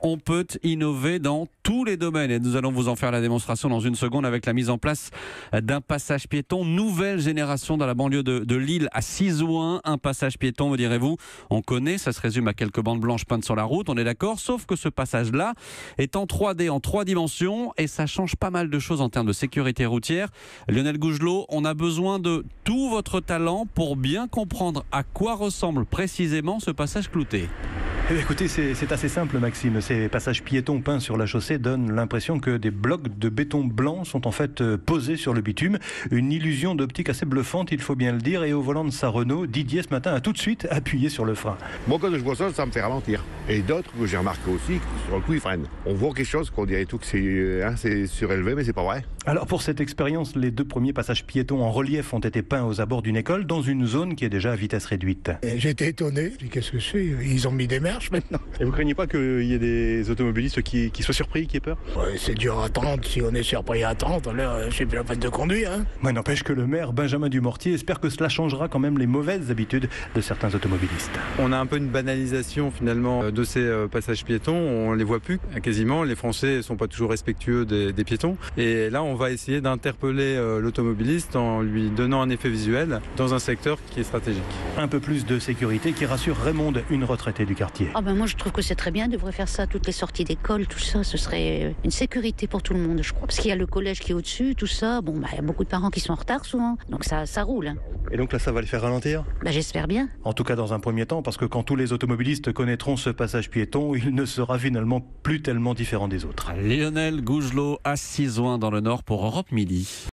On peut innover dans tous les domaines et nous allons vous en faire la démonstration dans une seconde avec la mise en place d'un passage piéton nouvelle génération dans la banlieue de Lille à Sizouin. Un passage piéton, me direz-vous, on connaît, ça se résume à quelques bandes blanches peintes sur la route, on est d'accord, sauf que ce passage-là est en 3D, en 3 dimensions et ça change pas mal de choses en termes de sécurité routière. Lionel Gougelot, on a besoin de tout votre talent pour bien comprendre à quoi ressemble précisément ce passage clouté. Écoutez, c'est assez simple, Maxime. Ces passages piétons peints sur la chaussée donnent l'impression que des blocs de béton blanc sont en fait posés sur le bitume. Une illusion d'optique assez bluffante, il faut bien le dire. Et au volant de sa Renault, Didier, ce matin, a tout de suite appuyé sur le frein. Moi, quand je vois ça, ça me fait ralentir. Et d'autres que j'ai remarqué aussi, sur le coup, ils freinent. On voit quelque chose qu'on dirait tout que c'est surélevé, mais c'est pas vrai. Alors pour cette expérience, les 2 premiers passages piétons en relief ont été peints aux abords d'une école dans une zone qui est déjà à vitesse réduite. J'étais étonné. Je dis, qu'est-ce que c'est ? Ils ont mis des marches maintenant. Et vous craignez pas qu'il y ait des automobilistes qui soient surpris, qui aient peur ? Ouais, c'est dur à attendre. Si on est surpris à attendre, là, j'ai plus la peine de conduire. Hein. Mais n'empêche que le maire Benjamin Dumortier espère que cela changera quand même les mauvaises habitudes de certains automobilistes. On a un peu une banalisation finalement de ces passages piétons. On les voit plus quasiment. Les Français ne sont pas toujours respectueux des piétons. Et là, on va essayer d'interpeller l'automobiliste en lui donnant un effet visuel dans un secteur qui est stratégique. Un peu plus de sécurité qui rassure Raymonde, une retraitée du quartier. Moi je trouve que c'est très bien, on devrait faire ça à toutes les sorties d'école, tout ça, ce serait une sécurité pour tout le monde, je crois. Parce qu'il y a le collège qui est au-dessus, tout ça, il y a beaucoup de parents qui sont en retard souvent, donc ça roule. Hein. Et donc là, ça va les faire ralentir ? J'espère bien. En tout cas dans un premier temps, parce que quand tous les automobilistes connaîtront ce passage piéton, il ne sera finalement plus tellement différent des autres. Lionel Gougelot à Sizouin dans le Nord pour Europe Midi.